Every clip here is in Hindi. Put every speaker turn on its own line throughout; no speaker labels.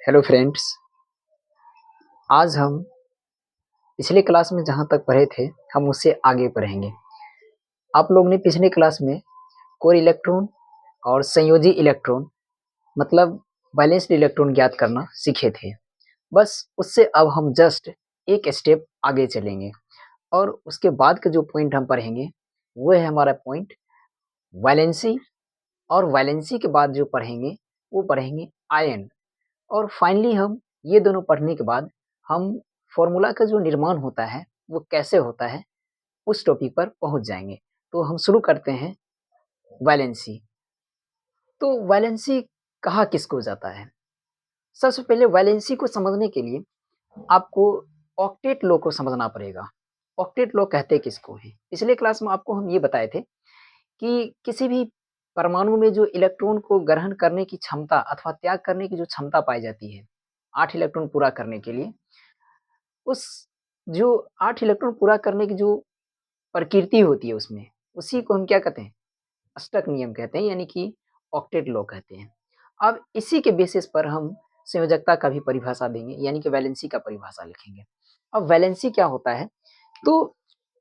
Hello friends. आज हम पिछले क्लास में जहाँ तक पढ़े थे हम उससे आगे पढ़ेंगे। आप लोग ने पिछले क्लास में कोर इलेक्ट्रॉन और संयोजी इलेक्ट्रॉन मतलब बैलेंस्ड इलेक्ट्रॉन ज्ञात करना सीखे थे। बस उससे अब हम जस्ट एक स्टेप आगे चलेंगे और उसके बाद का जो पॉइंट हम पढ़ेंगे वो है हमारा पॉइंट वैलेंसी। और वैलेंसी के बाद जो पढ़ेंगे वो पढ़ेंगे आयन। और फाइनली हम ये दोनों पढ़ने के बाद हम फॉर्मूला का जो निर्माण होता है वो कैसे होता है उस टॉपिक पर पहुंच जाएंगे। तो हम शुरू करते हैं वैलेंसी। तो वैलेंसी कहा किसको जाता है? सबसे पहले वैलेंसी को समझने के लिए आपको ऑक्टेट लॉ को समझना पड़ेगा। ऑक्टेट लॉ कहते किसको है? पिछले क्लास में आपको हम ये बताए थे कि किसी भी परमाणु में जो इलेक्ट्रॉन को ग्रहण करने की क्षमता अथवा त्याग करने की जो क्षमता पाई जाती है 8 इलेक्ट्रॉन पूरा करने के लिए, उस जो 8 इलेक्ट्रॉन पूरा करने की जो प्रकृति होती है उसमें, उसी को हम क्या कहते हैं? अष्टक नियम कहते हैं, यानी कि ऑक्टेट लॉ कहते हैं। अब इसी के बेसिस पर हम संयोजकता का भी परिभाषा देंगे, यानी कि वैलेंसी का परिभाषा लिखेंगे। अब वैलेंसी क्या होता है? तो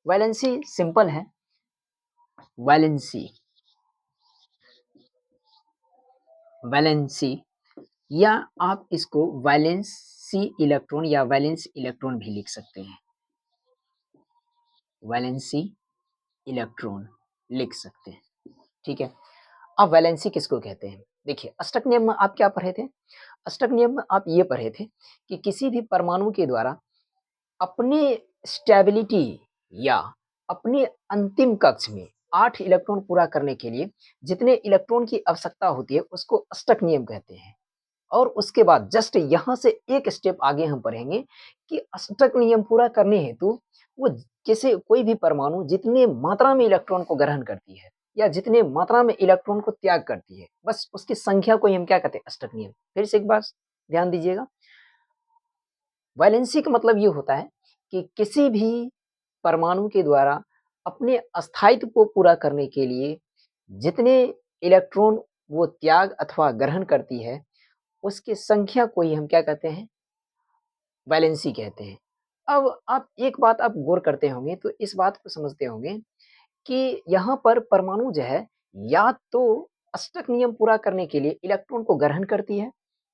वैलेंसी सिंपल है। वैलेंसी वैलेंसी या आप इसको वैलेंसी इलेक्ट्रॉन या वैलेंस इलेक्ट्रॉन भी लिख सकते हैं। वैलेंसी इलेक्ट्रॉन लिख सकते हैं, ठीक है। अब वैलेंसी किसको कहते हैं? देखिए, अष्टक नियम में आप क्या पढ़े थे? अष्टक नियम में आप ये पढ़े थे कि किसी भी परमाणु के द्वारा अपने स्टेबिलिटी या अपने अंतिम कक्ष में 8 इलेक्ट्रॉन पूरा करने के लिए जितने इलेक्ट्रॉन की आवश्यकता होती है उसको अष्टक नियम कहते हैं। और उसके बाद जस्ट यहाँ से एक स्टेप आगे हम पढ़ेंगे कि अष्टक नियम पूरा करने हेतु वो किसी कोई भी परमाणु जितने मात्रा में इलेक्ट्रॉन को ग्रहण करती है या जितने मात्रा में इलेक्ट्रॉन को त्याग करती है, बस उसकी संख्या को ही हम क्या कहते हैं? अष्टक नियम। फिर से एक बार ध्यान दीजिएगा। वैलेंसी का मतलब ये होता है कि किसी भी परमाणु के द्वारा अपने स्थायित्व को पूरा करने के लिए जितने इलेक्ट्रॉन वो त्याग अथवा ग्रहण करती है उसकी संख्या को ही हम क्या कहते हैं? वैलेंसी कहते हैं। अब आप एक बात आप गौर करते होंगे तो इस बात को समझते होंगे कि यहाँ पर परमाणु जो है या तो अष्टक नियम पूरा करने के लिए इलेक्ट्रॉन को ग्रहण करती है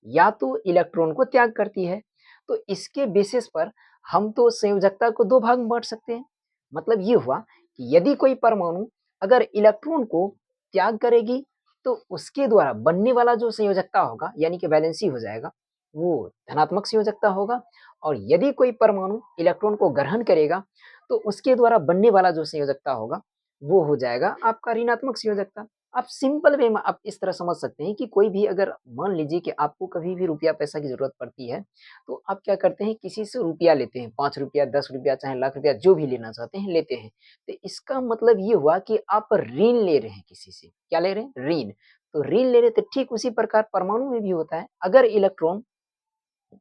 या तो इलेक्ट्रॉन को त्याग करती है। तो इसके बेसिस पर हम तो संयोजकता को दो भाग में बांट सकते हैं। मतलब ये हुआ कि यदि कोई परमाणु अगर इलेक्ट्रॉन को त्याग करेगी तो उसके द्वारा बनने वाला जो संयोजकता होगा यानी कि वैलेंसी हो जाएगा, वो धनात्मक संयोजकता होगा। और यदि कोई परमाणु इलेक्ट्रॉन को ग्रहण करेगा तो उसके द्वारा बनने वाला जो संयोजकता होगा वो हो जाएगा आपका ऋणात्मक संयोजकता। आप सिंपल वे में आप इस तरह समझ सकते हैं कि कोई भी अगर मान लीजिए कि आपको कभी भी रुपया पैसा की जरूरत पड़ती है तो आप क्या करते हैं? किसी से रुपया लेते हैं, 5 रुपया 10 रुपया चाहे लाख रुपया जो भी लेना चाहते हैं लेते हैं। तो इसका मतलब ये हुआ कि आप ऋण ले रहे हैं किसी से। क्या ले रहे हैं? ऋण। तो ऋण ले रहे तो ठीक उसी प्रकार परमाणु में भी होता है। अगर इलेक्ट्रॉन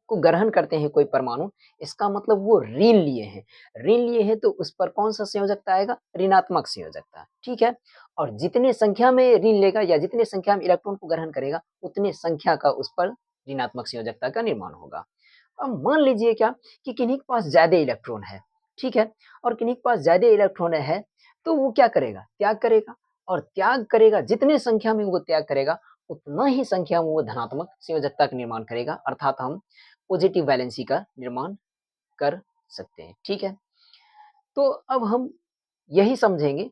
को ग्रहण करते हैं कोई परमाणु, इसका मतलब वो ऋण लिए हैं। ऋण लिए हैं तो उस पर कौन सा संयोजकता आएगा? ऋणात्मक संयोजकता, ठीक है। और जितने संख्या में ऋण लेगा या जितने संख्या में इलेक्ट्रॉन को ग्रहण करेगा उतने संख्या का उस पर ऋणात्मक संयोजकता का निर्माण होगा। अब मान लीजिए क्या कि किन्हीं के पास ज्यादा इलेक्ट्रॉन है, ठीक है, और किन्हीं के पास ज्यादा इलेक्ट्रॉन है तो वो क्या करेगा? त्याग करेगा। और त्याग करेगा, जितने संख्या में वो त्याग करेगा उतना ही संख्या में वो धनात्मक संयोजकता का निर्माण करेगा, अर्थात हम पॉजिटिव वैलेंसी का निर्माण कर सकते हैं, ठीक है। तो अब हम यही समझेंगे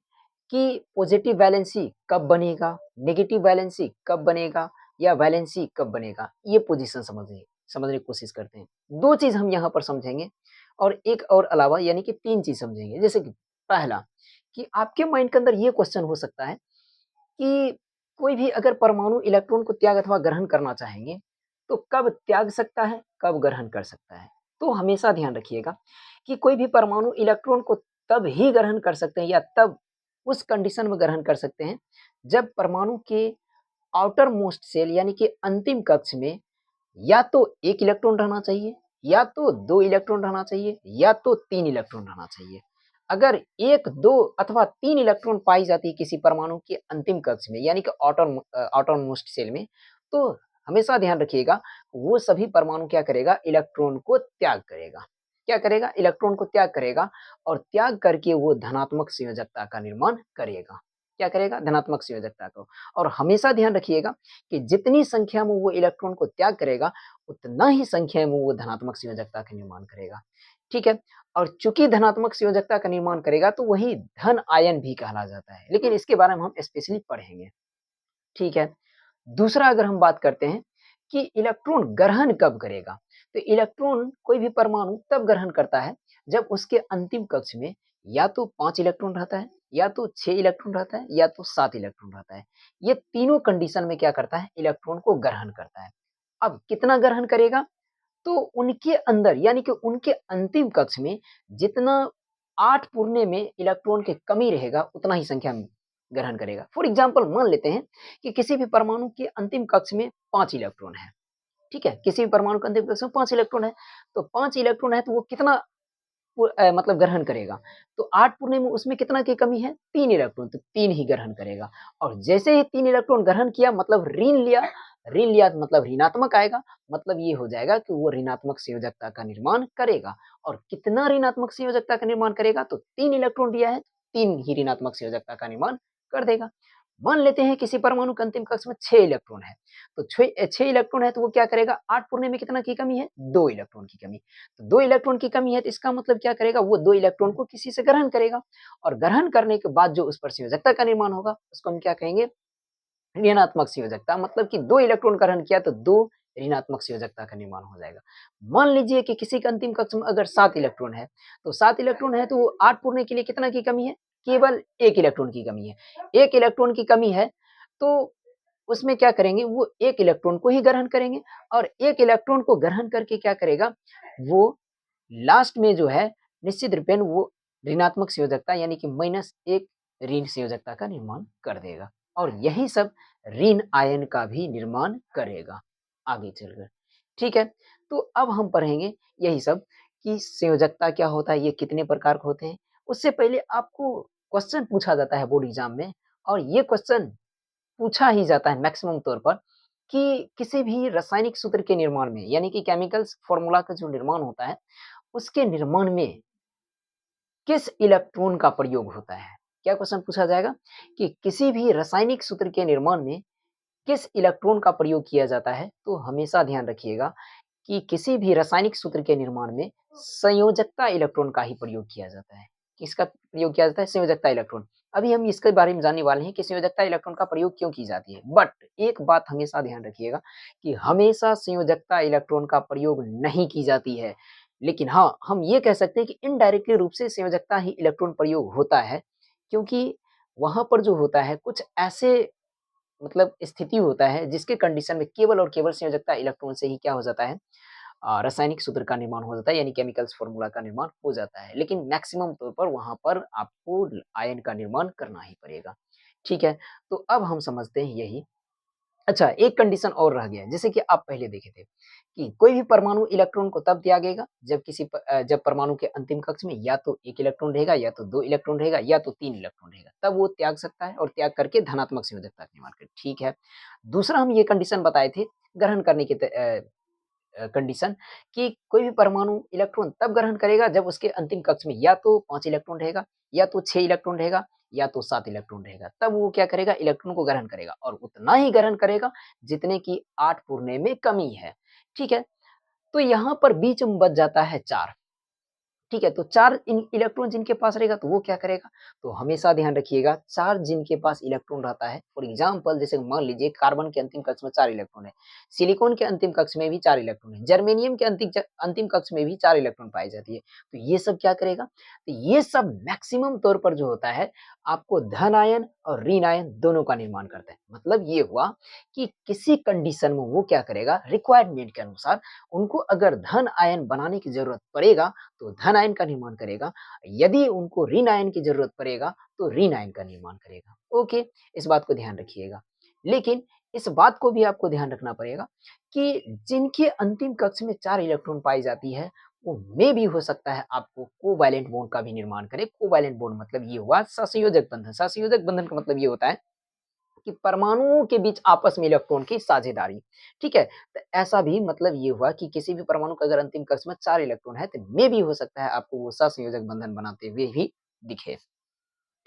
कि पॉजिटिव वैलेंसी कब बनेगा, नेगेटिव वैलेंसी कब बनेगा या वैलेंसी कब बनेगा, ये पोजीशन समझने की कोशिश करते हैं। दो चीज हम यहाँ पर समझेंगे और एक और अलावा यानी कि तीन चीज समझेंगे। जैसे कि पहला, कि आपके माइंड के अंदर ये क्वेश्चन हो सकता है कि कोई भी अगर परमाणु इलेक्ट्रॉन को त्याग अथवा ग्रहण करना चाहेंगे तो कब त्याग सकता है, कब ग्रहण कर सकता है? तो हमेशा ध्यान रखिएगा कि कोई भी परमाणु इलेक्ट्रॉन को तब ही ग्रहण कर सकते हैं या तब उस कंडीशन में ग्रहण कर सकते हैं जब परमाणु के आउटर मोस्ट सेल यानी कि अंतिम कक्ष में या तो एक इलेक्ट्रॉन रहना चाहिए या तो दो इलेक्ट्रॉन रहना चाहिए या तो तीन इलेक्ट्रॉन रहना चाहिए। अगर एक, दो अथवा तीन इलेक्ट्रॉन पाई जाती है किसी परमाणु के अंतिम कक्ष में यानी कि आउटर मोस्ट सेल में, तो हमेशा ध्यान रखिएगा वो सभी परमाणु क्या करेगा? इलेक्ट्रॉन को त्याग करेगा। क्या करेगा? इलेक्ट्रॉन को त्याग करेगा और त्याग करके वो धनात्मक संयोजकता का निर्माण करेगा। क्या करेगा? धनात्मक संयोजकता को। और हमेशा ध्यान रखिएगा कि जितनी संख्या में वो इलेक्ट्रॉन को त्याग करेगा, उतना ही संख्या में वो धनात्मक संयोजकता का निर्माण करेगा। ठीक है? और चूंकि धनात्मक संयोजकता का निर्माण करेगा तो वही धन आयन भी कहला जाता है, लेकिन इसके बारे में हम स्पेशली पढ़ेंगे। ठीक है? दूसरा अगर हम बात करते हैं कि इलेक्ट्रॉन ग्रहण कब करेगा, तो इलेक्ट्रॉन कोई भी परमाणु तब ग्रहण करता है जब उसके अंतिम कक्ष में या तो 5 इलेक्ट्रॉन रहता है, या तो 6 इलेक्ट्रॉन रहता है, या तो 7 इलेक्ट्रॉन रहता है। ये तीनों कंडीशन में क्या करता है? इलेक्ट्रॉन को ग्रहण करता है। अब कितना ग्रहण करेगा? तो उनके अंदर यानी कि उनके अंतिम कक्ष में जितना 8 पुरने में इलेक्ट्रॉन की कमी रहेगा, उतना ही संख्या में ग्रहण करेगा। फॉर एग्जाम्पल मान लेते हैं कि किसी भी परमाणु के अंतिम कक्ष में 5 इलेक्ट्रॉन है, ठीक है? किसी भी परमाणु के अंतिम कक्ष में 5 इलेक्ट्रॉन है, तो 5 इलेक्ट्रॉन है तो वो कितना मतलब ग्रहण करेगा। तो 8 पुरने में उसमें कितना की कमी है? 3 इलेक्ट्रॉन, तो 3 ही ग्रहण करेगा। और जैसे ही 3 इलेक्ट्रॉन ग्रहण किया मतलब ऋण लिया मतलब ऋणात्मक आएगा, मतलब ये हो जाएगा कि वो ऋणात्मक संयोजकता का निर्माण करेगा। और कितना ऋणात्मक संयोजकता का निर्माण करेगा? तो 3 इलेक्ट्रॉन दिया है, 3 ही ऋणात्मक संयोजकता का निर्माण कर देगा। मान लेते हैं किसी परमाणु के अंतिम कक्ष में 6 इलेक्ट्रॉन है, तो 6 इलेक्ट्रॉन है तो वो क्या करेगा? 8 पुरने में कितना की कमी है? 2 इलेक्ट्रॉन की कमी। तो 2 इलेक्ट्रॉन की कमी है तो इसका मतलब क्या करेगा? वो 2 इलेक्ट्रॉन को किसी से ग्रहण करेगा और ग्रहण करने के बाद जो उस पर संयोजकता का निर्माण होगा, उसको हम क्या कहेंगे? ऋणात्मक संयोजकता। मतलब कि 2 इलेक्ट्रॉन ग्रहण किया तो 2 ऋणात्मक संयोजकता का निर्माण हो जाएगा। मान लीजिए कि किसी के अंतिम कक्ष में अगर 7 इलेक्ट्रॉन है, तो 7 इलेक्ट्रॉन है तो 8 पुरने के लिए कितना की कमी है? केवल 1 इलेक्ट्रॉन की कमी है। 1 इलेक्ट्रॉन की कमी है, तो उसमें क्या करेंगे? वो 1 इलेक्ट्रॉन को ही ग्रहण करेंगे और 1 इलेक्ट्रॉन को ग्रहण करके क्या करेगा? वो लास्ट में जो है निश्चित रूपेण वो ऋणात्मक संयोजकता यानी कि -1 ऋण संयोजकता का निर्माण कर देगा और यही सब ऋण आयन का भी निर्माण करेगा आगे चलकर। ठीक है? तो अब हम पढ़ेंगे यही सब कि संयोजकता क्या होता है, ये कितने प्रकार के होते हैं। उससे पहले आपको क्वेश्चन पूछा जाता है बोर्ड एग्जाम में और ये क्वेश्चन पूछा ही जाता है मैक्सिमम तौर पर कि किसी भी रासायनिक सूत्र के निर्माण में यानी कि केमिकल्स फॉर्मूला का जो निर्माण होता है, उसके निर्माण में किस इलेक्ट्रॉन का प्रयोग होता है? क्या क्वेश्चन पूछा जाएगा कि किसी भी रासायनिक सूत्र के निर्माण में किस इलेक्ट्रॉन का प्रयोग किया जाता है? तो हमेशा ध्यान रखिएगा कि किसी भी रासायनिक सूत्र के निर्माण में संयोजकता इलेक्ट्रॉन का ही प्रयोग किया जाता है। किसका प्रयोग किया जाता है? संयोजकता इलेक्ट्रॉन। अभी हम इसके बारे में जानने वाले हैं कि संयोजकता इलेक्ट्रॉन का प्रयोग क्यों की जाती है। बट एक बात हमेशा ध्यान रखिएगा कि हमेशा संयोजकता इलेक्ट्रॉन का प्रयोग नहीं की जाती है। लेकिन हाँ, हम ये कह सकते हैं कि इनडायरेक्टली रूप से संयोजकता ही इलेक्ट्रॉन प्रयोग होता है, क्योंकि वहाँ पर जो होता है कुछ ऐसे मतलब स्थिति होता है जिसके कंडीशन में केवल और केवल संयोजकता इलेक्ट्रॉन से ही क्या हो जाता है? रासायनिक सूत्र का निर्माण हो जाता है यानी केमिकल्स फॉर्मूला का निर्माण हो जाता है। लेकिन मैक्सिमम तौर पर वहाँ पर आपको आयन का निर्माण करना ही पड़ेगा। ठीक है? तो अब हम समझते हैं यही। अच्छा, एक कंडीशन और रह गया है, जैसे कि आप पहले देखे थे कि कोई भी परमाणु इलेक्ट्रॉन को तब त्यागेगा जब जब परमाणु के अंतिम कक्ष में या तो 1 इलेक्ट्रॉन रहेगा, या तो 2 इलेक्ट्रॉन रहेगा, या तो 3 इलेक्ट्रॉन रहेगा। तब वो त्याग सकता है और त्याग करके धनात्मक संयोजकता का निर्माण करे। ठीक है। दूसरा हम ये कंडीशन बताए थे ग्रहण करने के कंडीशन कि कोई भी परमाणु इलेक्ट्रॉन तब ग्रहण करेगा जब उसके अंतिम कक्ष में या तो 5 इलेक्ट्रॉन रहेगा, या तो 6 इलेक्ट्रॉन रहेगा, या तो 7 इलेक्ट्रॉन रहेगा। तब वो क्या करेगा? इलेक्ट्रॉन को ग्रहण करेगा और उतना ही ग्रहण करेगा जितने की 8 पुरने में कमी है। ठीक है? तो यहाँ पर बीच में बच जाता है 4। ठीक है, तो 4 इलेक्ट्रॉन जिनके पास रहेगा तो वो क्या करेगा? तो हमेशा ध्यान रखिएगा 4 जिनके पास इलेक्ट्रॉन रहता है, फॉर एग्जाम्पल जैसे मान लीजिए कार्बन के अंतिम कक्ष में 4 इलेक्ट्रॉन है, सिलिकॉन के अंतिम कक्ष में भी 4 इलेक्ट्रॉन है, जर्मेनियम के अंतिम कक्ष में भी 4 इलेक्ट्रॉन पाई जाती है। तो ये सब क्या करेगा? तो ये सब मैक्सिमम तौर पर जो होता है आपको धन आयन और ऋण आयन दोनों का निर्माण करता है। मतलब ये हुआ कि किसी कंडीशन में वो क्या करेगा? रिक्वायरमेंट के अनुसार उनको अगर धन आयन बनाने की जरूरत पड़ेगा तो धन आयन का निर्माण करेगा, यदि उनको ऋण आयन की जरूरत पड़ेगा तो ऋण आयन का निर्माण करेगा। ओके, इस बात को ध्यान रखिएगा। लेकिन इस बात को भी आपको ध्यान रखना पड़ेगा कि जिनके अंतिम कक्ष में 4 इलेक्ट्रॉन पाई जाती है, वो मे भी हो सकता है आपको कोवैलेंट बॉन्ड का भी निर्माण करे। कोवैलेंट बॉन्ड मतलब ये हुआ सहसंयोजक बंधन। सहसंयोजक बंधन का मतलब ये होता है कि परमाणुओं के बीच आपस में इलेक्ट्रॉन की साझेदारी, ठीक है? तो ऐसा भी मतलब ये हुआ कि किसी भी परमाणु का अगर अंतिम कक्ष में 4 इलेक्ट्रॉन है, तो मे भी हो सकता है आपको वो सहसंयोजक बंधन बनाते हुए ही दिखे,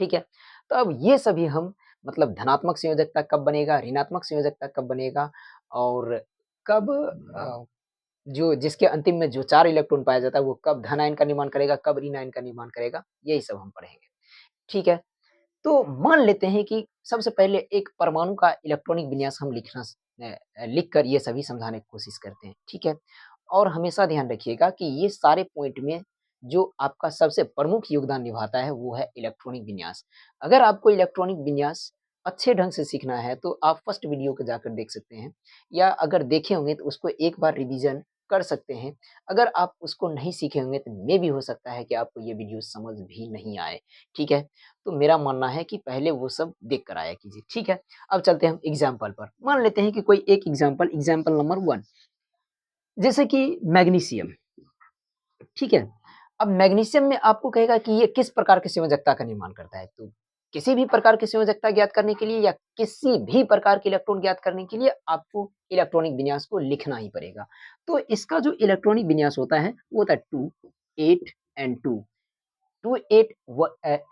ठीक है? तो अब ये सभी हम मतलब धनात्मक संयोजकता कब बनेगा, ऋणात्मक संयोजकता कब बनेगा और कब जो जिसके अंतिम में जो 4 इलेक्ट्रॉन पाया जाता है, वो कब धन आयन का निर्माण करेगा, कब ऋण आयन का निर्माण करेगा, यही सब हम पढ़ेंगे, ठीक है? तो मान लेते हैं कि सबसे पहले एक परमाणु का इलेक्ट्रॉनिक विन्यास हम लिख कर ये सभी समझाने की कोशिश करते हैं, ठीक है? और हमेशा ध्यान रखिएगा कि ये सारे पॉइंट में जो आपका सबसे प्रमुख योगदान निभाता है, वो है इलेक्ट्रॉनिक विन्यास। अगर आपको इलेक्ट्रॉनिक विन्यास अच्छे ढंग से सीखना है, तो आप फर्स्ट वीडियो को जाकर देख सकते हैं या अगर देखे होंगे तो उसको एक बार रिवीजन कर सकते हैं। अगर आप उसको नहीं सीखे होंगे, तो मे भी हो सकता है कि आपको ये वीडियो समझ भी नहीं आए, ठीक है? तो मेरा मानना है कि पहले वो सब देख कर आया कीजिए, ठीक है? अब चलते हैं हम एग्ज़ाम्पल पर। मान लेते हैं कि कोई एक एग्ज़ाम्पल नंबर 1 जैसे कि मैग्नीशियम, ठीक है? अब मैग्नीशियम में आपको कहेगा कि ये किस प्रकार की संयोजकता का निर्माण करता है, तो किसी भी प्रकार की संयोजकता ज्ञात करने के लिए या किसी भी प्रकार के इलेक्ट्रॉन ज्ञात करने के लिए आपको इलेक्ट्रॉनिक विन्यास को लिखना ही पड़ेगा। तो इसका जो इलेक्ट्रॉनिक विन्यास होता है, वो होता है 2, 8 एंड 2। 2 8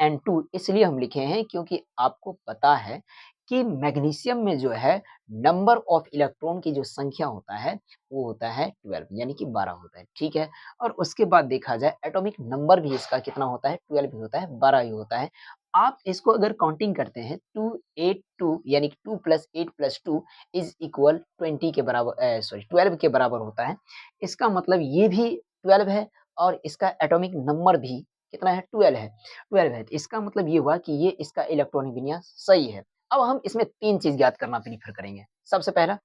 एंड 2 इसलिए हम लिखे हैं क्योंकि आपको पता है कि मैग्नीशियम में जो है नंबर ऑफ इलेक्ट्रॉन की जो संख्या होता है वो होता है 12 यानी कि 12 होता है, ठीक है? और उसके बाद देखा जाए एटॉमिक नंबर भी इसका कितना होता है 12 ही होता है, 12 ही होता है। आप इसको अगर काउंटिंग करते हैं 2 8 2 यानी कि 2 + 8 + 2 इज़ इक्वल 20 के बराबर 12 के बराबर होता है। इसका मतलब ये भी 12 है और इसका एटॉमिक नंबर भी कितना है 12 है, 12 है। तो इसका मतलब ये हुआ कि ये इसका इलेक्ट्रॉनिक विन्यास सही है। अब हम इसमें 3 चीज़ ज्ञात करना प्रेफ़र करेंगे। सबसे पहला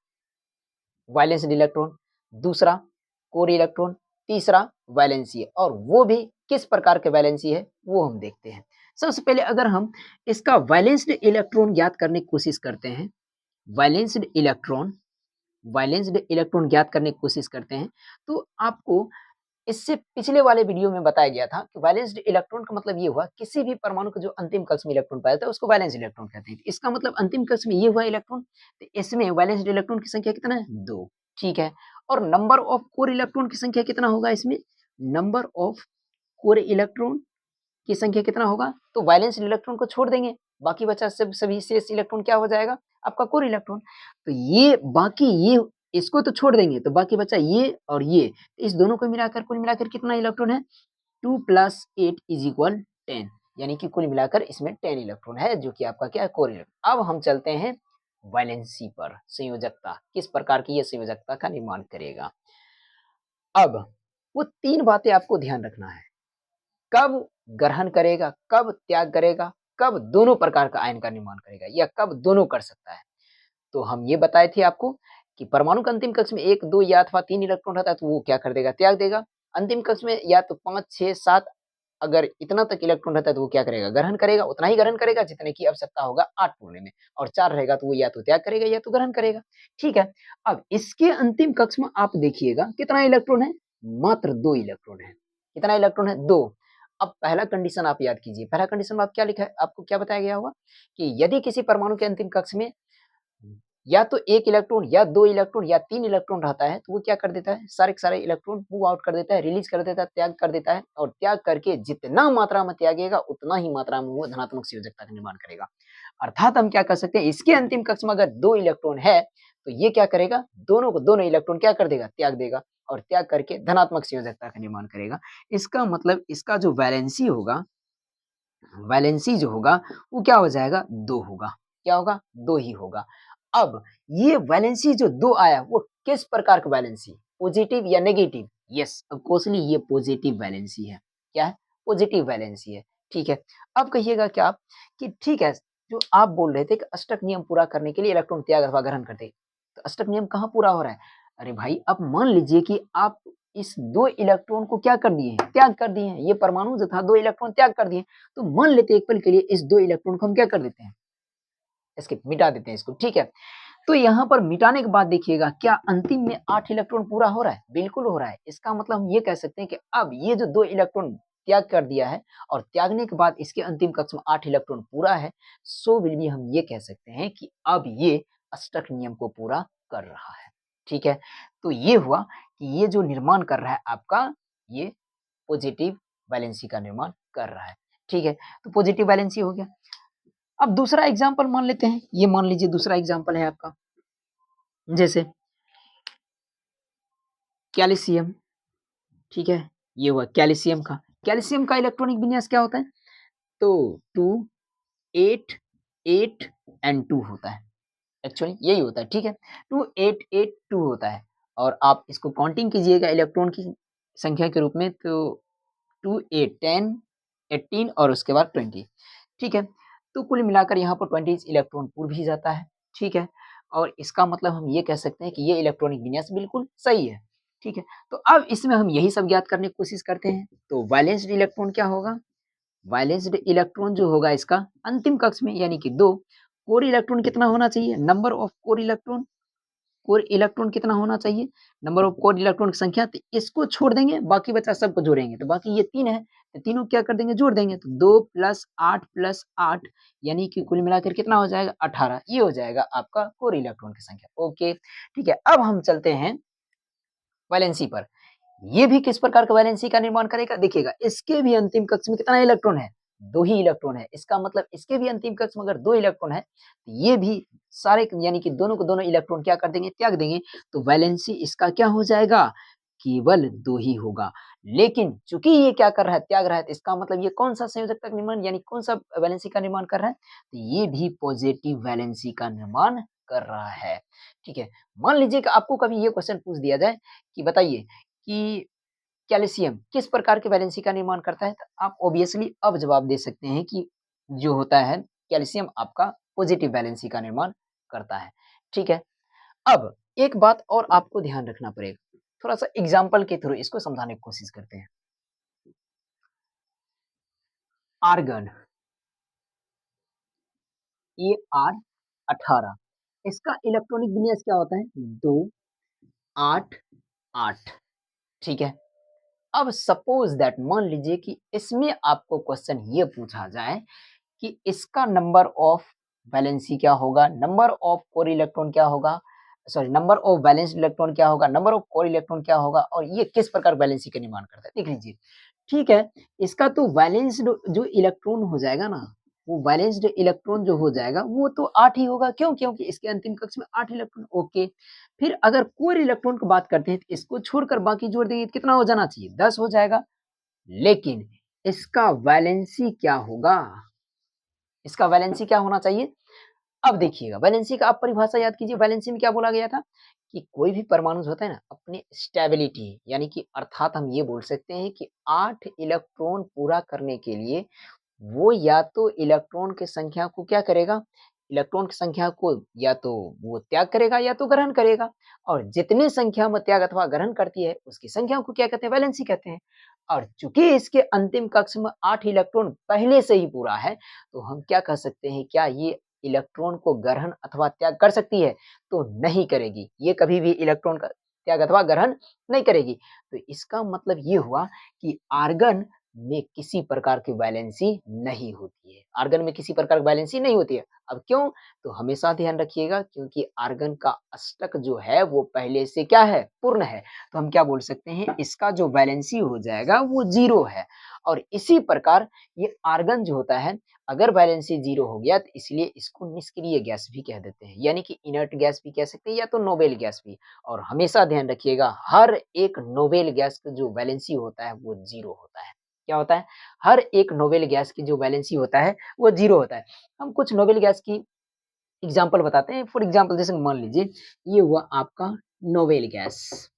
वैलेंस्ड इलेक्ट्रॉन, दूसरा कोर इलेक्ट्रॉन, तीसरा वैलेंसी है और वो भी किस प्रकार के वैलेंसी है वो हम देखते हैं। सबसे पहले अगर हम इसका वैलेंस्ड इलेक्ट्रॉन ज्ञात करने की कोशिश करते हैं, वैलेंस्ड इलेक्ट्रॉन वैलेंस्ड इलेक्ट्रॉन ज्ञात करने की कोशिश करते हैं, तो आपको इससे पिछले वाले वीडियो में बताया गया था कि वैलेंस्ड इलेक्ट्रॉन का मतलब ये हुआ किसी भी परमाणु का जो अंतिम कक्ष में इलेक्ट्रॉन पाया जाता है उसको वैलेंस इलेक्ट्रॉन कहते हैं। इसका मतलब अंतिम कक्ष में ये हुआ इलेक्ट्रॉन, तो इसमें वैलेंस्ड इलेक्ट्रॉन की संख्या कितना है 2, ठीक है? और नंबर ऑफ कोर इलेक्ट्रॉन की संख्या कितना होगा इसमें? नंबर ऑफ कोर इलेक्ट्रॉन की संख्या कितना होगा? तो वैलेंस इलेक्ट्रॉन को छोड़ देंगे, बाकी बचा सब सभी शेष इलेक्ट्रॉन क्या हो जाएगा? आपका कोर इलेक्ट्रॉन। तो ये बाकी ये इसको तो छोड़ देंगे, तो बाकी बचा ये और ये, इस दोनों को मिलाकर कुल मिलाकर कितना इलेक्ट्रॉन है? 2 + 8 = 10 यानी कि कुल मिलाकर इसमें 10 इलेक्ट्रॉन है जो कि आपका क्या है कोर इलेक्ट्रॉन। अब हम चलते हैं वैलेंसी पर, संयोजकता, किस प्रकार की ये संयोजकता का निर्माण करेगा। अब वो 3 बातें आपको ध्यान रखना है। कब ग्रहण करेगा, कब त्याग करेगा, कब दोनों प्रकार का आयन का निर्माण करेगा या कब दोनों कर सकता है। तो हम ये बताए थे आपको कि परमाणु के अंतिम कक्ष में 1, 2 या अथवा 3 इलेक्ट्रॉन रहता है तो वो क्या कर देगा? त्याग देगा। अंतिम कक्ष में या तो 5, 6, 7 अगर इतना तक इलेक्ट्रॉन रहता है तो वो क्या करेगा? ग्रहण करेगा, उतना ही ग्रहण करेगा जितने की आवश्यकता होगा 8 पूर्णे में और 4 रहेगा तो वो या तो त्याग करेगा या तो ग्रहण करेगा, ठीक है? अब इसके अंतिम कक्ष में आप देखिएगा कितना इलेक्ट्रॉन है? मात्र 2 इलेक्ट्रॉन है। कितना इलेक्ट्रॉन है? 2। अब पहला कंडीशन आप याद कीजिए, पहला कंडीशन में आप क्या लिखा है? आपको क्या बताया गया होगा कि यदि किसी परमाणु के अंतिम कक्ष में या तो 1 इलेक्ट्रॉन या 2 इलेक्ट्रॉन या 3 इलेक्ट्रॉन रहता है, तो वो क्या कर देता है? सारे के सारे इलेक्ट्रॉन मूव आउट कर देता है, रिलीज़ कर देता है, त्याग कर देता है और त्याग करके जितना मात्रा में त्यागेगा, उतना ही मात्रा में वो धनात्मक संयोजकता का निर्माण करेगा। अर्थात हम क्या कर सकते हैं, इसके अंतिम कक्ष में अगर 2 इलेक्ट्रॉन है, तो ये क्या करेगा? दोनों इलेक्ट्रॉन क्या कर देगा? त्याग देगा और त्याग करके धनात्मक संयोजकता का निर्माण करेगा। इसका मतलब इसका जो वैलेंसी होगा, वैलेंसी जो होगा वो क्या हो जाएगा 2 होगा। क्या होगा? 2 ही होगा। अब ये वैलेंसी जो 2 आया वो किस प्रकार का वैलेंसी? पॉजिटिव या नेगेटिव? यस, ऑफ कोर्सली ये पॉजिटिव वैलेंसी है। क्या है? पॉजिटिव वैलेंसी है। ठीक है। अब कहिएगा क्या आप कि ठीक है, जो आप बोल रहे थे कि अष्टक नियम पूरा करने के लिए इलेक्ट्रॉन त्याग अथवा ग्रहण करते। तो अष्टक नियम कहाँ पूरा हो रहा है? अरे भाई, अब मान लीजिए कि आप इस 2 इलेक्ट्रॉन को क्या कर दिए हैं? त्याग कर दिए हैं। ये परमाणु जो था 2 इलेक्ट्रॉन त्याग कर दिए। तो मान लेते हैं एक पल के लिए इस 2 इलेक्ट्रॉन को हम क्या कर देते हैं? इसके मिटा देते हैं इसको, ठीक है। तो यहाँ पर मिटाने के बाद देखिएगा क्या अंतिम में 8 इलेक्ट्रॉन पूरा हो रहा है? बिल्कुल हो रहा है। इसका मतलब हम ये कह सकते हैं कि अब ये जो 2 इलेक्ट्रॉन त्याग कर दिया है और त्यागने के बाद इसके अंतिम कक्ष में 8 इलेक्ट्रॉन पूरा है, सो विल बी हम ये कह सकते हैं कि अब ये अष्टक नियम को पूरा कर रहा है। ठीक है? तो ये हुआ कि ये जो निर्माण कर रहा है आपका, ये पॉजिटिव वैलेंसी का निर्माण कर रहा है। ठीक है? तो पॉजिटिव वैलेंसी हो गया। अब दूसरा एग्जाम्पल मान लेते हैं, ये मान लीजिए दूसरा एग्जाम्पल है आपका, जैसे कैल्शियम। ठीक है? ये हुआ कैल्शियम का। कैल्शियम का इलेक्ट्रॉनिक विन्यास क्या होता है? तो 2, 8, 8 एंड 2 होता है। एक्चुअली यही होता है, ठीक है? 2, 8, 8, 2 होता है और आप इसको काउंटिंग कीजिएगा इलेक्ट्रॉन की संख्या के रूप में, तो 2, 8, 10, 18 और उसके बाद 20। ठीक है? तो कुल मिलाकर यहाँ पर 20 इलेक्ट्रॉन पूर्व भी जाता है। ठीक है? और इसका मतलब हम ये कह सकते हैं कि ये इलेक्ट्रॉनिक विन्यास बिल्कुल सही है। ठीक है? तो अब इसमें हम यही सब ज्ञात करने की कोशिश करते हैं। तो वैलेंस्ड इलेक्ट्रॉन क्या होगा? वैलेंस्ड इलेक्ट्रॉन जो होगा इसका अंतिम कक्ष में यानी कि 2, कोर इलेक्ट्रॉन कितना होना चाहिए? नंबर ऑफ कोर इलेक्ट्रॉन कितना होना चाहिए? नंबर ऑफ कोर इलेक्ट्रॉन की संख्या, तो इसको छोड़ देंगे, बाकी बचा सबको जोड़ेंगे, तो बाकी ये 3 है, तो तीनों क्या कर देंगे? जोड़ देंगे, तो 2 + 8 यानी कि कुल मिलाकर कितना हो जाएगा? 18। ये हो जाएगा आपका कोर इलेक्ट्रॉन की संख्या। ओके, ठीक है। अब हम चलते हैं वैलेंसी पर। ये भी किस प्रकार का वैलेंसी का निर्माण करेगा? देखिएगा, इसके भी अंतिम कक्ष में कितना इलेक्ट्रॉन है? 2 ही इलेक्ट्रॉन है। इसका मतलब इसके भी अंतिम कक्ष में अगर 2 इलेक्ट्रॉन है, तो ये भी सारे यानी कि दोनों को दोनों इलेक्ट्रॉन क्या कर देंगे? त्याग देंगे। तो वैलेंसी इसका क्या हो जाएगा? केवल 2 ही होगा। लेकिन चूंकि ये क्या कर रहा है? त्याग रहा है, तो इसका मतलब ये कौन-सा संयोजक का निर्माण यानी कौन-सा वैलेंसी का निर्माण कर रहा है? तो ये भी पॉजिटिव वैलेंसी का निर्माण कर रहा है। ठीक है? मान लीजिए कि आपको कभी ये क्वेश्चन पूछ दिया जाए कि बताइए कि कैल्शियम किस प्रकार के वैलेंसी का निर्माण करता है? तो आप ऑब्वियसली अब जवाब दे सकते हैं कि जो होता है कैल्शियम आपका पॉजिटिव वैलेंसी का निर्माण करता है। ठीक है? अब एक बात और आपको ध्यान रखना पड़ेगा। थोड़ा-सा एग्ज़ाम्पल के थ्रू इसको समझाने की कोशिश करते हैं। आर्गन, Ar18, इसका इलेक्ट्रॉनिक विन्यास क्या होता है? 2, 8, 8। ठीक है? अब सपोज़ दैट मान लीजिए कि इसमें आपको क्वेश्चन ये पूछा जाए कि इसका नंबर ऑफ वैलेंसी क्या होगा, नंबर ऑफ कोर इलेक्ट्रॉन क्या होगा, sorry number of valence electron क्या होगा, नंबर ऑफ कोर इलेक्ट्रॉन क्या होगा और ये किस प्रकार वैलेंसी का निर्माण करता है? देख लीजिए, ठीक है, इसका तो वैलेंस्ड जो इलेक्ट्रॉन हो जाएगा ना, वो वैलेंस्ड इलेक्ट्रॉन जो हो जाएगा वो तो 8 ही होगा। क्यों? क्योंकि इसके अंतिम कक्ष में 8 इलेक्ट्रॉन। ओके, फिर अगर कोर इलेक्ट्रॉन की बात करते हैं तो इसको छोड़कर बाकी जोड़ देंगे तो कितना हो जाना चाहिए? 10 हो जाएगा। लेकिन इसका वैलेंसी क्या होगा? इसका वैलेंसी क्या होना चाहिए? अब देखिएगा, वैलेंसी का आप परिभाषा याद कीजिए, वैलेंसी में क्या बोला गया था? कि कोई भी परमाणु जो होता है ना, अपनी स्टेबिलिटी यानी कि अर्थात हम ये बोल सकते हैं कि 8 इलेक्ट्रॉन पूरा करने के लिए वो या तो इलेक्ट्रॉन की संख्या को क्या करेगा? इलेक्ट्रॉन की संख्या को या तो वो त्याग करेगा या तो ग्रहण करेगा और जितनी संख्या में त्याग अथवा ग्रहण करती है, उसकी संख्या को क्या कहते हैं? वैलेंसी कहते हैं। और चूँकि इसके अंतिम कक्ष में 8 इलेक्ट्रॉन पहले से ही पूरा है, तो हम क्या कह सकते हैं, क्या ये इलेक्ट्रॉन को ग्रहण अथवा त्याग कर सकती है? तो नहीं करेगी। ये कभी भी इलेक्ट्रॉन का त्याग अथवा ग्रहण नहीं करेगी। तो इसका मतलब ये हुआ कि आर्गन में किसी प्रकार की वैलेंसी नहीं होती है। आर्गन में किसी प्रकार की वैलेंसी नहीं होती है। अब क्यों? तो हमेशा ध्यान रखिएगा, क्योंकि आर्गन का अष्टक जो है वो पहले से क्या है? पूर्ण है। तो हम क्या बोल सकते हैं, इसका जो वैलेंसी हो जाएगा वो 0 है। और इसी प्रकार ये आर्गन जो होता है, अगर वैलेंसी 0 हो गया तो इसलिए इसको निष्क्रिय गैस भी कह देते हैं, यानी कि इनर्ट गैस भी कह सकते हैं या तो नोबेल गैस भी। और हमेशा ध्यान रखिएगा, हर एक नोबेल गैस का जो वैलेंसी होता है वो 0 होता है। क्या होता है? हर एक नोबेल गैस की जो वैलेंसी होता है वो 0 होता है। हम कुछ नोबेल गैस की एग्ज़ाम्पल बताते हैं। फॉर एग्ज़ाम्पल जैसे मान लीजिए, ये हुआ आपका noble gas.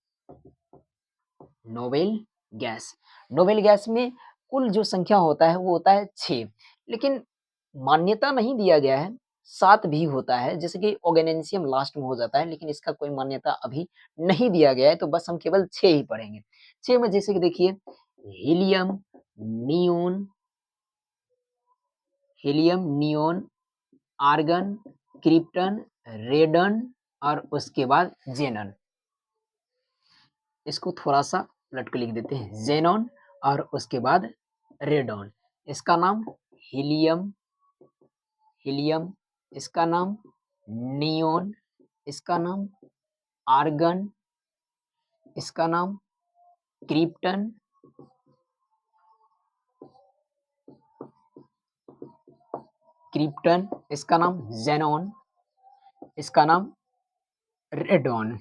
Noble gas. Noble gas में कुल जो संख्या होता है वो होता है 6, लेकिन मान्यता नहीं दिया गया है, 7 भी होता है, जैसे कि ऑर्गेनेशियम लास्ट में हो जाता है, लेकिन इसका कोई मान्यता अभी नहीं दिया गया है, तो बस हम केवल 6 ही पढ़ेंगे। 6 में जैसे कि देखिए, helium, neon, argon, krypton, radon और उसके बाद ज़ेनन। इसको थोड़ा-सा उलट के लिख देते हैं, ज़ेनॉन और उसके बाद रेडॉन। इसका नाम हीलियम, हीलियम। इसका नाम नियोन। इसका नाम आर्गन। इसका नाम क्रिप्टन। क्रिप्टन। इसका नाम जेनॉन। इसका नाम रेडॉन।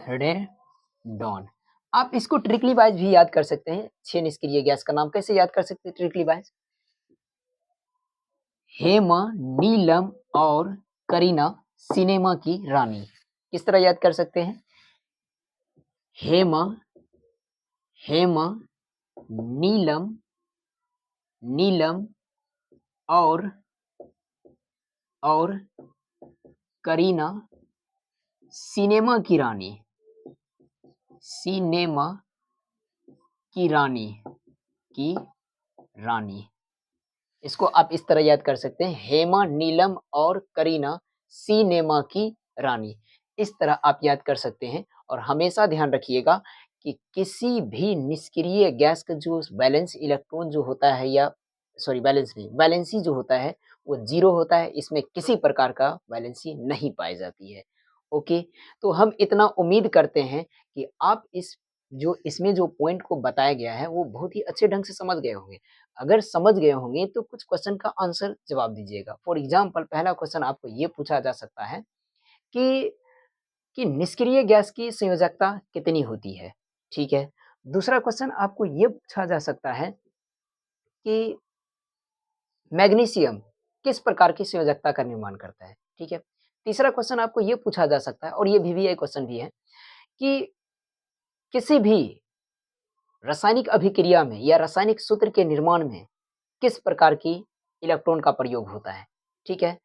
रेडॉन। आप इसको ट्रिकली वाइज भी याद कर सकते हैं। 6 निष्क्रिय गैस का नाम कैसे याद कर सकते हैं ट्रिकली वाइज? हेमा, नीलम और करीना सिनेमा की रानी। किस तरह याद कर सकते हैं? हेमा, हेमा, नीलम, नीलम और करीना सिनेमा की रानी, सिनेमा की रानी, की रानी। इसको आप इस तरह याद कर सकते हैं, हेमा, नीलम और करीना सिनेमा की रानी। इस तरह आप याद कर सकते हैं। और हमेशा ध्यान रखिएगा कि किसी भी निष्क्रिय गैस का जो वैलेंस इलेक्ट्रॉन जो होता है, या सॉरी वैलेंस नहीं, वैलेंसी जो होता है वो 0 होता है। इसमें किसी प्रकार का वैलेंसी नहीं पाई जाती है। ओके, तो हम इतना उम्मीद करते हैं कि आप इसमें जो पॉइंट को बताया गया है वो बहुत ही अच्छे ढंग से समझ गए होंगे। अगर समझ गए होंगे तो कुछ क्वेश्चन का आंसर जवाब दीजिएगा। फॉर एग्जाम्पल, पहला क्वेश्चन आपको ये पूछा जा सकता है कि निष्क्रिय गैस की संयोजकता कितनी होती है? ठीक है। दूसरा क्वेश्चन आपको ये पूछा जा सकता है कि मैग्नीशियम किस प्रकार की संयोजकता का निर्माण करता है? ठीक है। तीसरा क्वेश्चन आपको ये पूछा जा सकता है, और ये वीवीआई क्वेश्चन भी है, कि किसी भी रासायनिक अभिक्रिया में या रासायनिक सूत्र के निर्माण में किस प्रकार की इलेक्ट्रॉन का प्रयोग होता है? ठीक है।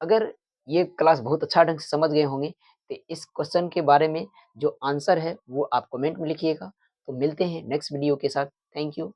अगर ये क्लास बहुत अच्छा ढंग से समझ गए होंगे तो इस क्वेश्चन के बारे में जो आंसर है वो आप कमेंट में लिखिएगा। तो मिलते हैं नेक्स्ट वीडियो के साथ। Thank you.